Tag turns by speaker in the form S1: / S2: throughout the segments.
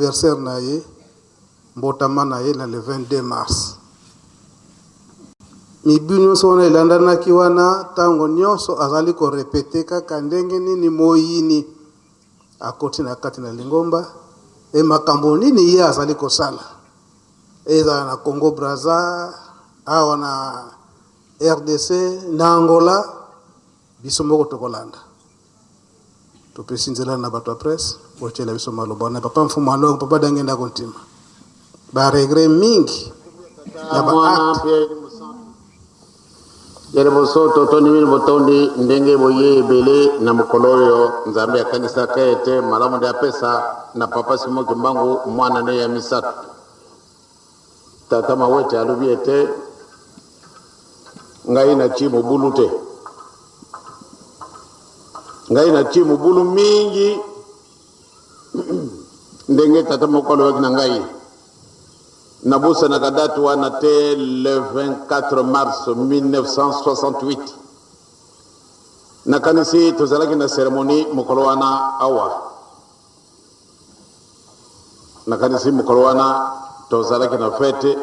S1: anniversaire naye mbotama naye na le 22 mars. Mibu nyonso wana elandanaki wana ntango nyonso azali korepete kaka ndenge nini moyini akoti na kati na lingomba makambo nini ye azali kosala ezala na Congo Brazza awa na RDC na Angola biso moko tokolanda topesi nzela na bato ya presse botyela biso maloba na papa Mfumu Nlongo papa Diangienda Ku-Ntima ba regret mingi na ba
S2: yere bosoto toni min botondi ndenge boye bele na mukoloyo nzambe ya kanisa kaete malamu ya pesa na papa simo Kimbangu mwana ne ya misatu tata mawete alubiete ngai na chimu bulute ngai na chimu bulu mingi ndenge tata mukolo na ngai Nabusa Nagadatu wanate le 24 mars 1968. Nakanisi tozalaki na cérémonie mukolo wana awa. Nakanisi mukolo wana tozalaki na fete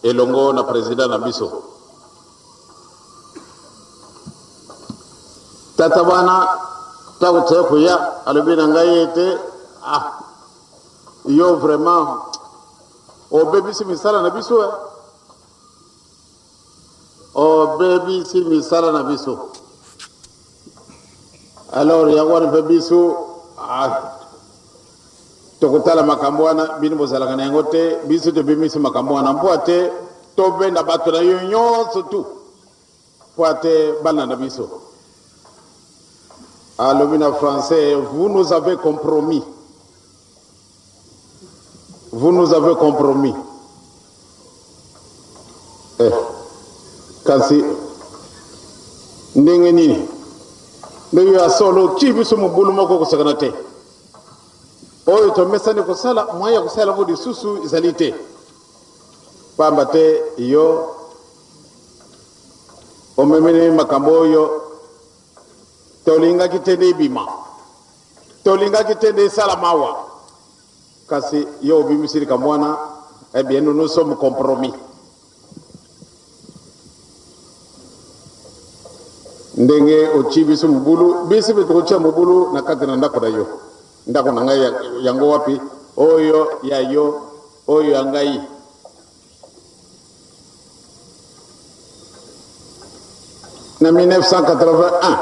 S2: elongo na président na biso. Tata bana takote kuya alobina ngayete yo vraiment o baby si misala na biso o baby si misala na biso alors ya wana biso tokotala makambo wana bino bozalaka na yango te biso to bimisi makambo wana mpo te to benda bato na yo nyonso tu po te bana na biso alobi na français vous nous avez compromis. Vous nous avez compromis. Kasi ndenge nini ndenge ya solo chibiso mubulu moko kusakana te oyo to mesani kusala mwaya kusala ngodi susu izalite pamba te yo omemene makambo yo tolinga kitende bima tolinga kitende salamawa kasi yo bimisiri kamwana bien nous sommes compromis ndenge ochibiso mubulu bisi bitukucha mubulu na kati na ndako na yo ndako na ngai yango wapi oyo ya yo oyo ya ngai na 1981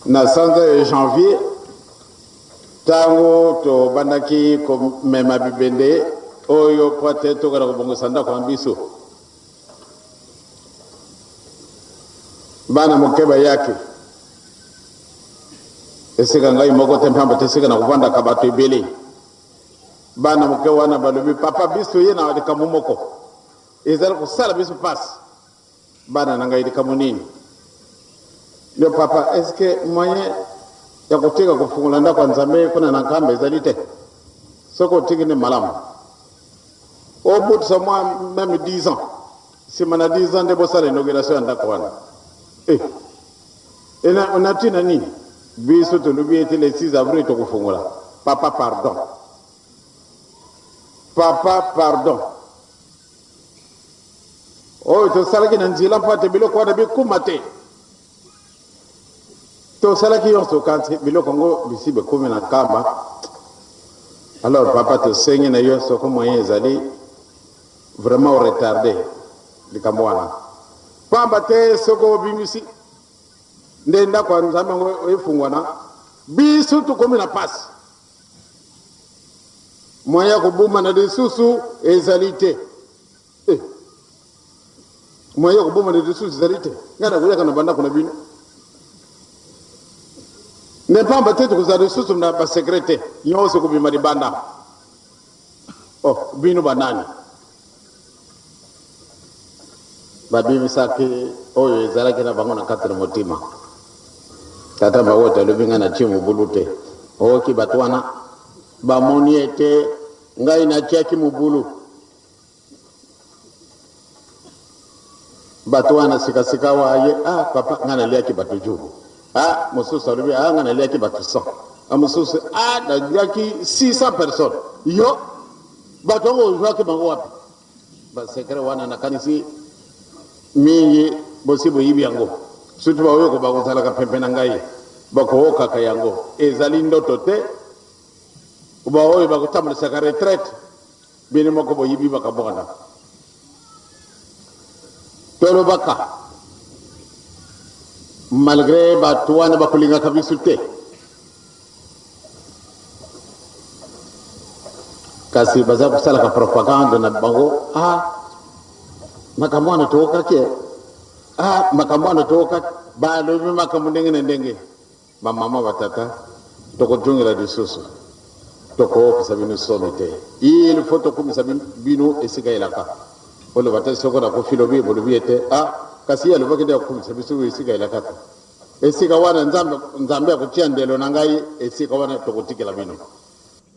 S2: na 5 janvier tango to bandaki ko mema bibende oyo pote to gara ko bongo sanda ko ambiso bana mokeba yake esika ngai moko tempamba tesika na kuvanda kabato ebele bana mokewa na balobi papa biso ye na wadika momoko ezala ko sala biso pass bana na ngai dika monini le papa est-ce que moyen ya kuteka kufungula ndako kwa nzambe kuna na kamba ezalite soko tiki ni malamu au bout de moi même 10 ans si mana 10 ans de bosala inauguration ndako wana on a tina nini biso to lubi ete le 6 avril to kufungula papa pardon oh to sala kina nzila mpate bilo kwa da bikumate to sala ki yon so kanti bilo kongo bisibe komi na kamba alors papa to sengi na yo so ko moyen ezali vraiment retardé likamwana pamba te soko bimisi ndenda kwa nzambe ngo efungwana bisu to komi na passe moyen ko buma na desusu ezalite moyen ko buma na desusu ezalite ngada kuya kana banda kuna bino ne pamba tetu kuzari susu na ba secrétaire yonse ko bimari banda bino banani babibi saki oyo ezalaki na bango na kati na motima tata bawote alobinga na chimu bulute oki batwana bamoni ete ngai na chiaki mubulu batwana sikasika waye papa ngana liaki batujubu mosusu alobi ngana liaki batusan amususu da jaki 600 personnes yo batongo jwake bango wapi ba sekre wana na kanisi mingi bosibo yibiango sutu ba yo ko ba ko sala ka pempena ngai ba ko ka kayango ezali ndoto te ba oyo ba ko tamle saka retraite bini moko bo yibi ba ka bonda tolo baka malgré ba tuwana ba kulinga ka bisulte kasi baza kusala ka propaganda na bango makamwana toka ke makamwana toka ba lo makamundenge ndenge ba mama batata toko jungira disusu toko kusabinu somite il faut toko kusabinu esika ilaka ole batasi soko na ko filobi bolubiete kasi ya lobake da ko kusabisu esika ilaka esika wana nzambe akuchiandelo nangai esika wana toko tikela bino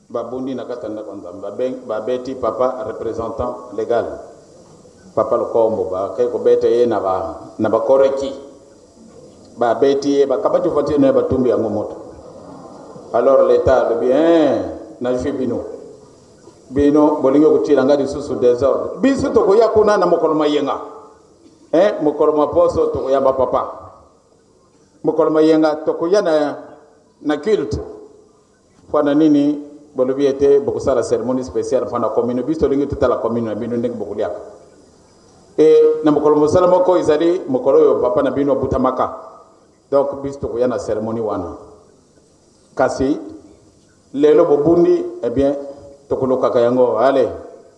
S2: babundi na katanda kwa nzambe babeti papa représentant légal papa lokombo ba kay ko bete ye na ba koreki ba beti ba kabati foti na batumbi yango moto alors l'état le bien na jibino bino bolingo kutila ngadi susu désordre bisu to ko yakuna na mokoloma yenga mokoloma poso to ko yamba papa mokoloma yenga to ko yana na culte fana nini bolobiete bokusala cérémonie spéciale fana commune biso lingi tutala commune bino ndenge bokuliaka na mokolo mosala moko izali mokolo yo papa na bino butamaka donc biso ko yana cérémonie wana kasi lelo bobundi bien tokoloka kayango ale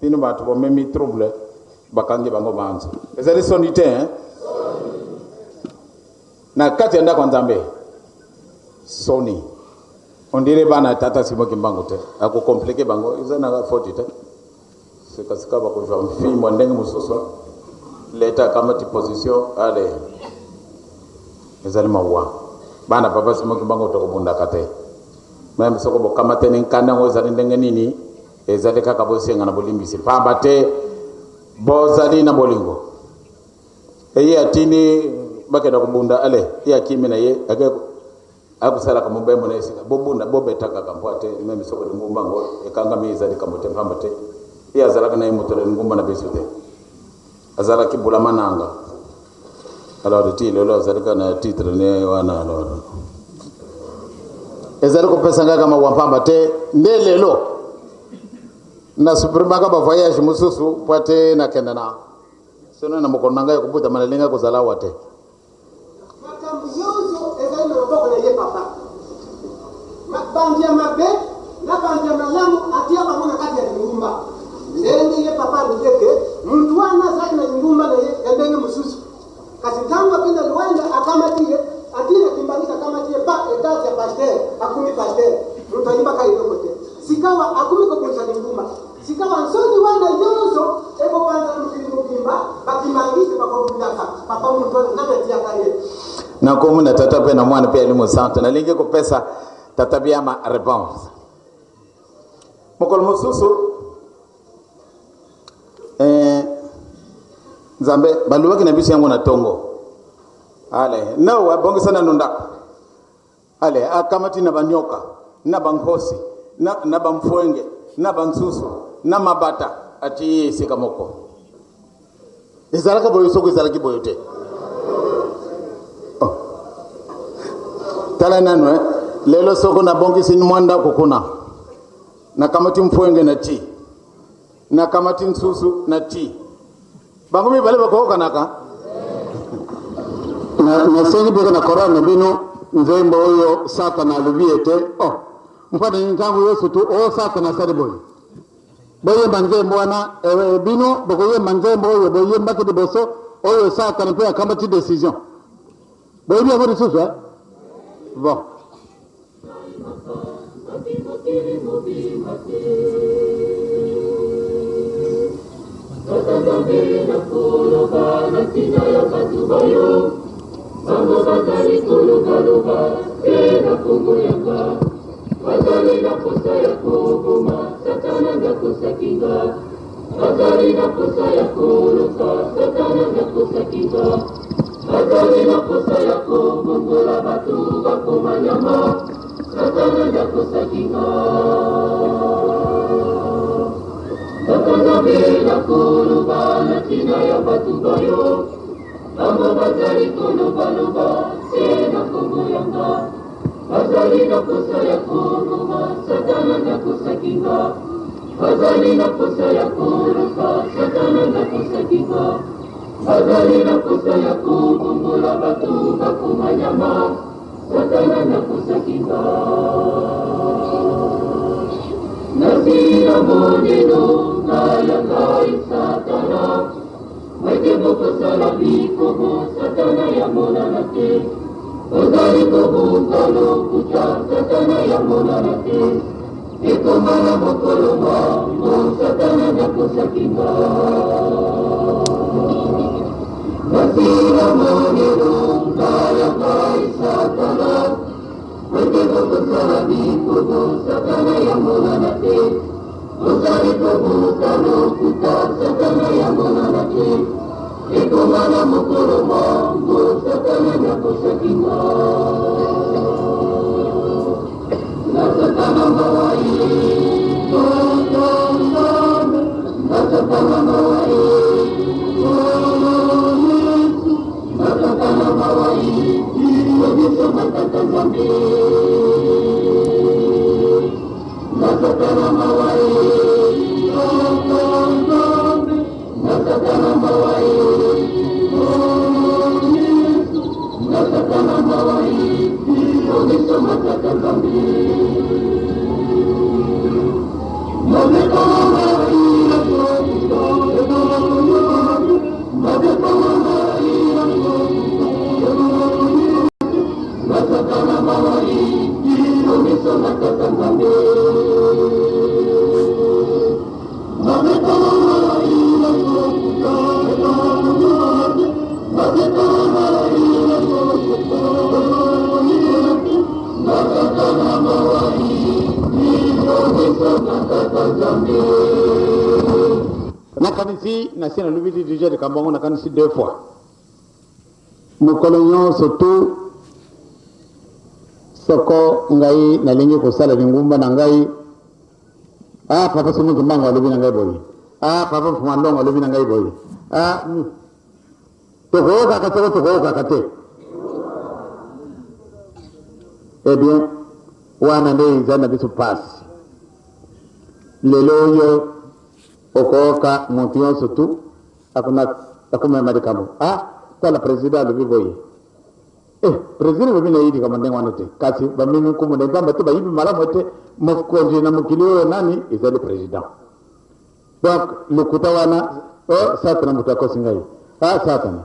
S2: bino batu bo memi trouble bakangi bango banzo ezali sonité na kati enda kwa nzambe soni on dirait bana tata simo kimbangu te ako compliqué bango izana ga foti te sika ba ko jwa mfimo ndenge musoso leta kama ti position ale ezali mawa bana papa simo kimbangu to bunda kate même soko bo kama tenen kanda ngo zali ndenge nini ezali kaka bo senga na bolimbisi pamba te bo zali na bolingo eye atini bakeda ko bunda ale ya kimi na ye akusala kama mbembo na isika bobunda bobetaka kampwate meme soko de ngumbango ekanga miza de kamote pambate iya zalaka na imotore ngumba na besute azala kibula mananga alors ti lelo zalaka na titre ne wana lolo ezali ko pesanga kama wampambate lelo na supermarket ba voyage mususu pwate na kendana sono na mokonanga ya kubuta manalenga kuzala wate
S3: papa bandia mabe na bandia malamu atia bamona kati ya nyumba ndenge ye papa ndeke mtu ana zake na nyumba na ye ndenge mususu kasi tangu akenda Rwanda akamatie atile kimbangisha kamatie ba etaje ya pasteur akumi pasteur mtu alimba kai kote sikawa akumi ko kunza nyumba sikawa nsoni wana yozo eko kwanza mfilimu kimba bakimangise bakobundaka papa mtu na tia kai
S2: na komu na tata pe na mwana pe alimu sante na lingi ko pesa tata bia ma réponse mokol mususu zambe baluwaki na bisu yangu na tongo ale no wabongi sana nunda ale akamati na banyoka na bankosi na bamfwenge na bansusu na mabata ati sikamoko izalaka boyo soko izalaki boyo te tala nano lelo soko na bongi sin mwanda kukuna na kamati mfwenge na ti na kamati nsusu na ti bangu mi bale bako kanaka
S1: na sengi beko na korona bino nzembo oyo sata na lubiete mfana ntangu yesu tu sata na sari boy boye manzembo wana bino bako ye manzembo oyo boye mbaki de boso oyo sata na pe kamati decision boye bi abodi susu bon
S4: Satana nakusakinga Bakanabela kulubana tina ya batubayo Amo bazali kulubaluba Sena kumuyanga Bazali nakusaya kuluma Satana nakusakinga Bazali nakusaya kuluba Satana nakusakinga Bazali nakusaya kubumbula batu bakumanyama Satana nakusakinga Nasira moneno Naya kai Satana Maite boko salabi kobo Satana ya mona nate Ozari kobo utalo kucha Satana ya mona nate Eko mana mokolo mambo Satana nakusakinga Nasira moneno Naya kai Satana Maite boko salabi kobo Satana ya mona nate Ozari kobo utalo kucha Satana ya mona nate Eko mana mokolo mambo Satana nakusakinga Nasatana mawai Nasatana mawai Nasatana mawai Wajiso matata zambi Nasatana mawai Nasatana mawai Nasatana mawai Wajiso matata zambi Nasatana mawai
S2: Nakanisi na sina lubiti déjà de Kimbangu nakanisi 2 fois. Mukolonyo surtout soko ngai nalingi kusala ngumba na ngai papa sumu Kimbangu alobi na ngai boyi papa Mfumu Nlongo alobi na ngai boyi tokoka katoko tokoka kate eh bien wana ndei zana bisu pass lelo yo okoka montion surtout akuna madikamo tala president alobi boyi president bobi na yidi kama ndengo anote kasi bamini kumune bamba te bayibi malamu te mokonje na mukilio nani ezali president donc lokuta wana satana mutako singai satana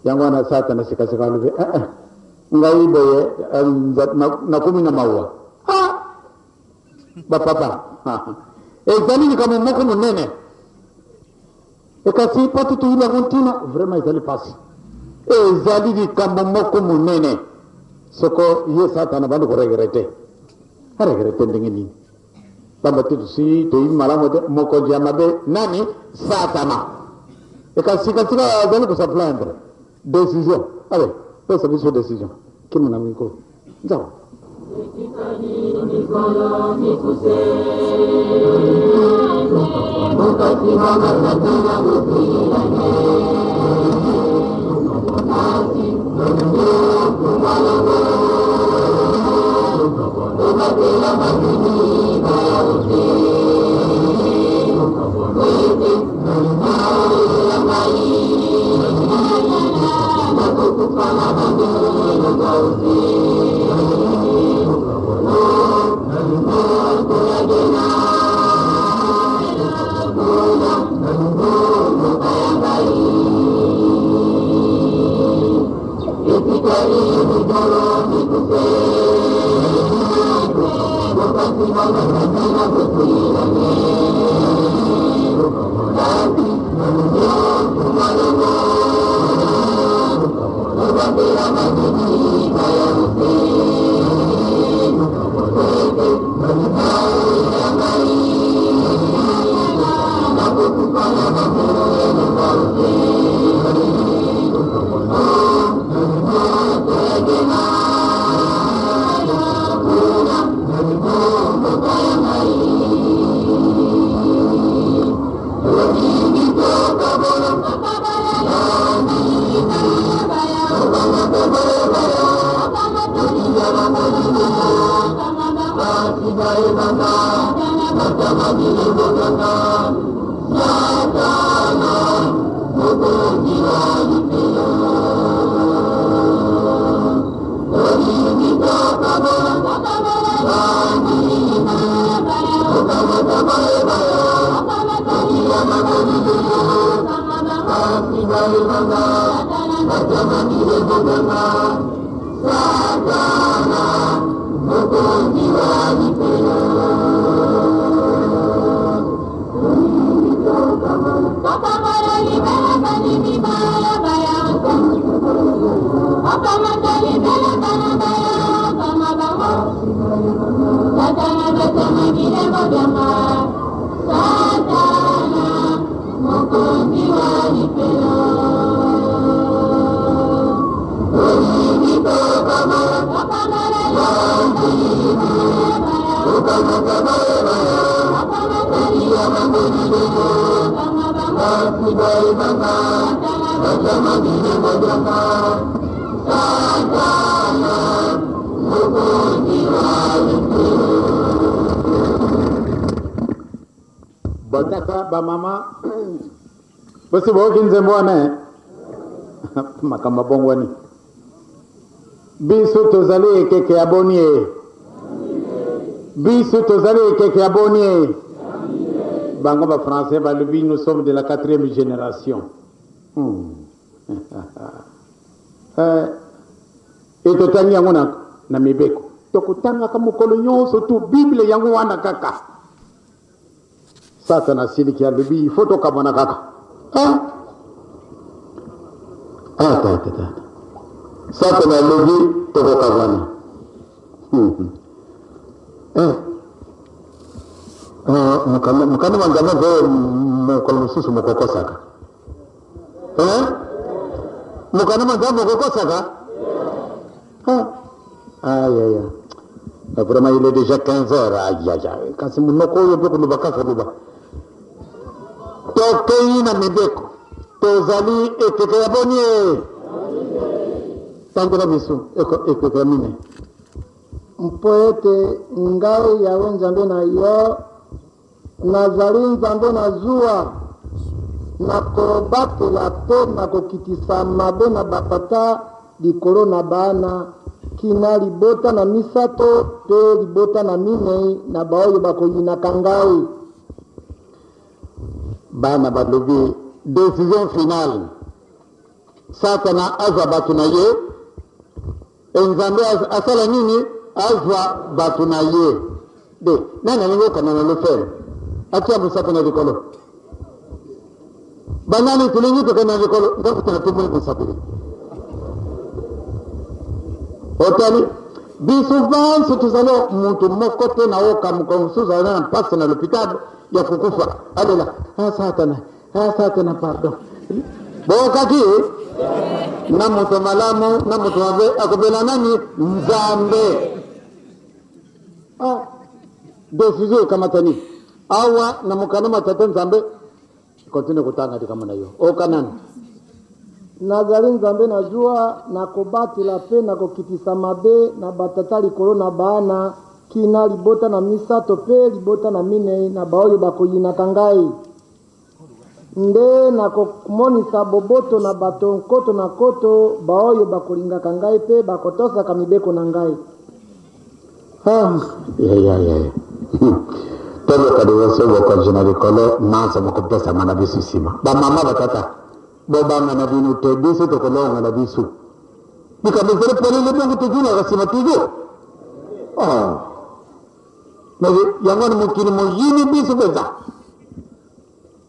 S2: yango wana satana sikasika alobi ngai boye na kumi na maua bapapa ezali ni kama moko munene kasi patu tu ila kontina vraiment ezali pasi ezali di kama moko munene soko ye satana bandu ko regrete ndengeni bamba tu si to imala moko jamabe nani satana kasi ezali ko saplendre décision allez pesa biso décision kimuna miko nzao Bataka ba mama basi boki nzembwana makamba bongwani biso tozali keke abonie biso tozali keke abonie bango ba français ba lobi nous sommes de la 4e génération et totali yango na mibeko tokutanga kama kolonyoso tu bible yango wana kaka Tata na siliki ya lubi foto kabana kaka. Tata. Tata na lubi toko kabana. Mukana mangama go mukolo mususu mukoko saka. Mukana mangama mukoko saka. Aïe. Vraiment il est déjà 15 heures. Aïe. Kasi munoko yo beko lubaka karuba. Tokei na mibeko tozali ekeke ya bonie tangola biso ekeke ya mine
S3: mpoete ngai yawe nzambe na yo nazali nzambe na zuwa nakobatela pe nakokitisa mabe na bapata likolo na bana kina libota na misato pe libota na minei na baoyo bakoyinaka ngai
S2: bana balobi décision finale satana azwa batu na ye nzambe asala nini azwa batu na ye de nani alingo kana na lofere atia musaka na likolo banani tulingi to kana likolo ngakutana tumu musaka otani biso vansi tuzalo muntu moko te na oka mkonsuza na pasi na l'hôpital ya kukufa alela satana pardon bokaki na moto malamu na moto mabe akobela nani nzambe décision kamatani awa na mukana matata nzambe continue kutanga kama na hiyo okanani
S3: nazali nzambe na jua nakobatela pe nakokitisa mabe na batata likolo na bana kina libota na misato pe libota na minei na baoyo bakoyinaka ngai nde nakomonisa boboto na bato nkoto na koto baoyo bakolingaka ngai pe bakotosaka mibeko na ngai
S2: tobe kadiwese wokojina likolo mansa mokopesa mana bisu sima bamama batata bobanga na binu te bisu tokolonga na bisu bikamezele pelele bongo tujuna kasima tuju mais yango mukini mojini bisu beza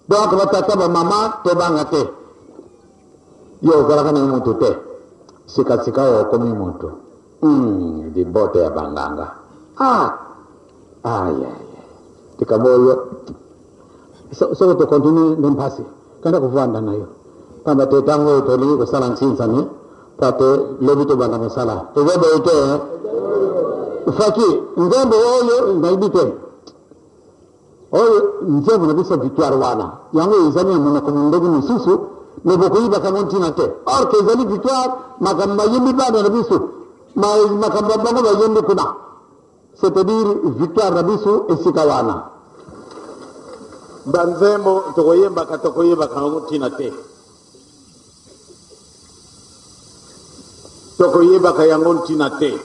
S2: donc batata bamama tobanga te yo zalaka na muntu te sika o komi muntu di bote ya banganga tikaboyo so to continue ndompasi kanda kuvanda nayo kamba te tango to li ko salan sinsani pate lobito banga masala to webe ite faki ngembo oyo ngaibite oyo nzembo na bisa victoire wana yango izani mona ko ndegu mususu lebo ko iba kamontina te or ke zali victoire makamba yimbi bana na bisu makamba bango ba yimbi kuna c'est-à-dire victoire na bisu esika wana banzembo tokoyemba kango tina te tokoyeba kayango tina te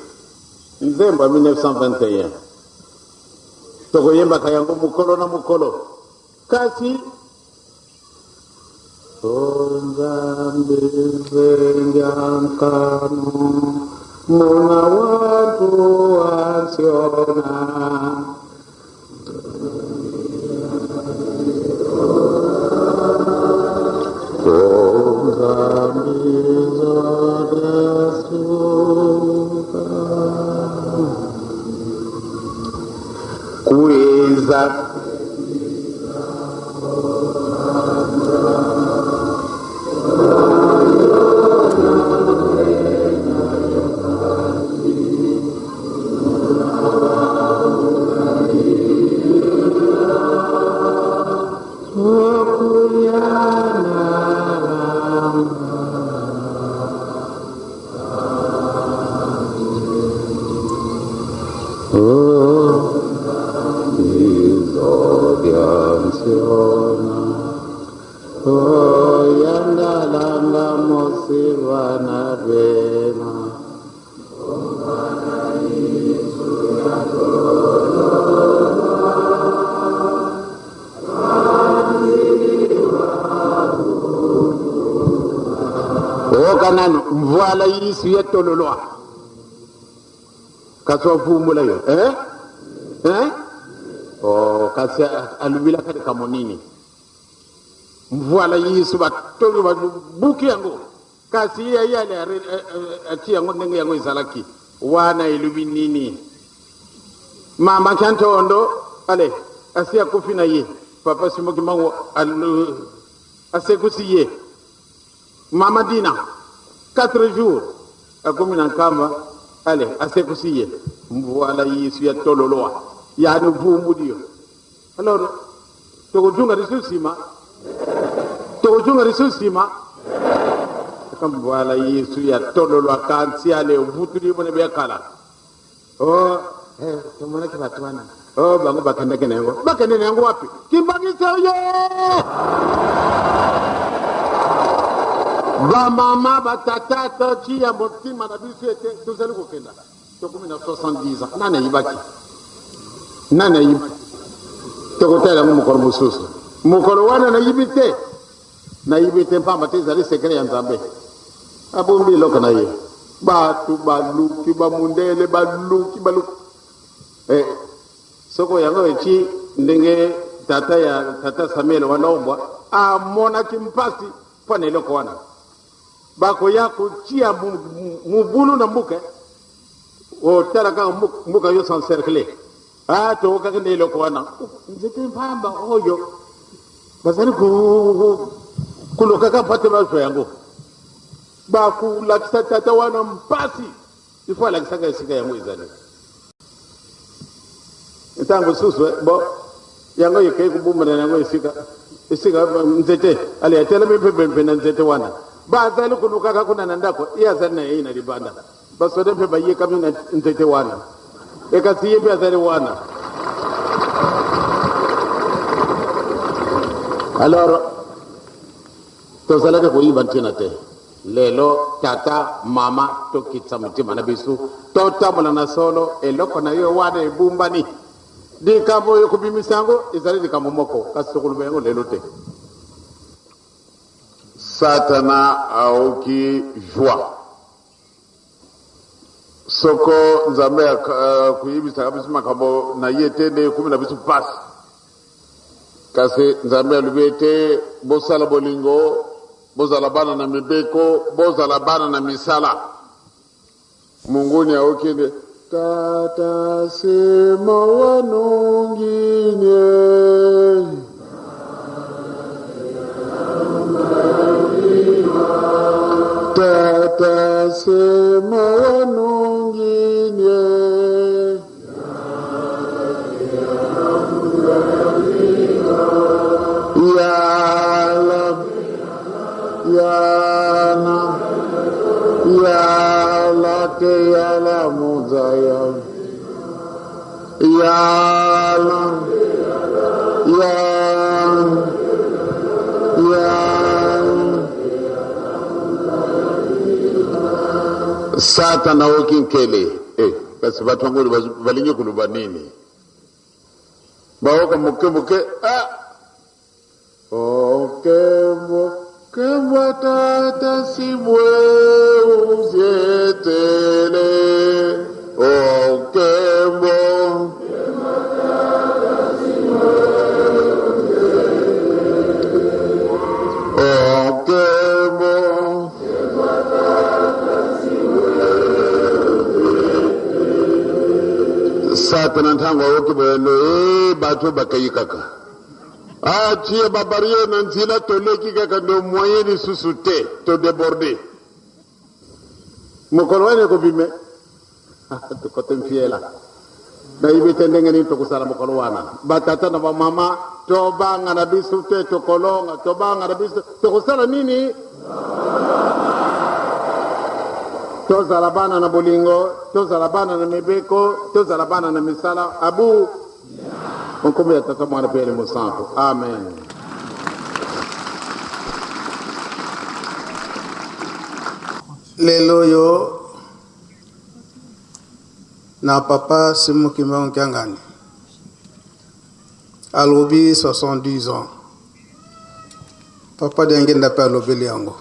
S2: nzembo 1921 tokoyemba kayango mukolo na mukolo kasi Nzambe zengankano muna watu wasiona Nzambe zodasuka kuiza Voilà ici est le loi. Kaso Mfumu la yo. Oh, kasi alubila kade kamonini. Voilà ici ba tolo ba buki yango. Kasi ya yale ati yango ndenge yango izalaki. Wana ilubi nini. Mama kanto ondo ale asia kufina ye. Papa simoki mango asekusi ye. Mama dina 4 jours a comme un kama allez assez cousier voilà ici ya tololoa ya no Mfumu dio alors to junga risusima comme voilà ici ya tololoa kansi ale vutu di bone be kala oh to mona ki batwana oh bango bakende kenengo wapi Kimbanguisme yo ba mama ba tata to chi ya Mfumu na bisu ete tuzali kokenda to 70 ans nana yibaki to kotela mukoro mususu mukoro wana na yibite pamba tezali sekre ya Nzambe abombi loka na ye batu baluki bamundele baluki soko yango echi ndenge tata Samuel wanaombwa amona kimpasi pone loko wana bako yako chia mubulu na mbuke o talaka mbuka yo sans cercle to ka kende loko wana nzete mpamba oyo bazali kuloka ka pate baso yango baku la tata wana mpasi ifo la kisaka sika yango izali ntango susu bo yango yeke kubumba yango isika nzete ali atela mpepe na nzete wana bazali kunuka kuna nandako iyazali na yeye na libanda basode mpe baye kamina ntete wana ekasiye pia zali wana alors to salaka ko yiban tinate lelo tata mama to kitsamutima na bisu to tamula na solo eloko na yo wana ebumbani di kamo yo kubimisango izali di kamomoko kasukulu bengo lelo te Satana aoki joie. Soko Nzambe kuyibisa kabisa makabo na yetende 10 bisu pass. Kasi Nzambe alubete bosala bolingo, bozala bana na mibeko, bozala bana na misala. Munguni aoki tata sema wanongine. Tata sema wanongine yala te yala muzaya yala sata na okinkele kasi watu wangu walinyo kuluba nini baoka muke kembo tata simwe uzietele kembo Satan ntango woke belo bato bakayikaka chia babario nanzila toleki kaka ndo moyen de susute to déborder mokolwane ko bime to kotem fiela da ibete ndengeni to kusala mokolwana batata na mama to banga na bisute to kolonga to banga na bisu to kusala nini to zalabana na bolingo to zalabana na mebeko to zalabana na misala abu onkombe ya tata mwana pele musanto amen.
S1: Lelo yo na papa simu Kimbanguisme alobi 70 ans papa Diangienda pe alobi liango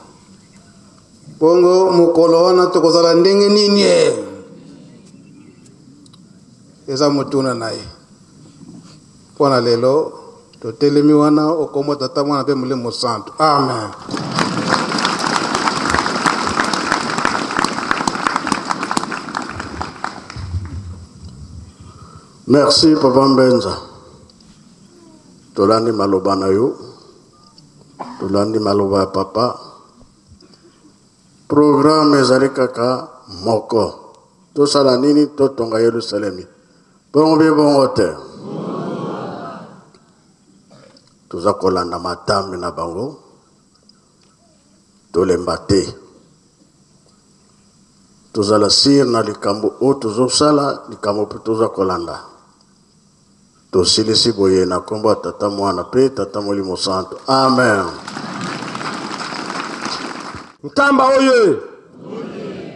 S1: bongo mukolo wana tokozala ndenge nini eza mutuna naye pona lelo totelemi wana okomo tata mwana pe mulimo santo amen.
S5: Merci Papa Mbenza. Tolani maloba na yo. Tolani maloba papa. Programme ezali kaka moko. Tosala nini totonga Yerusalemi. Bongo be bongo te. Toza kolanda matambi na bango. Tolemba te. Tozala sir na likambo o tozosala likambo pe toza kolanda. Tosilisi boye na komba tata mwana pe tata molimo santo amen.
S6: Nkamba oye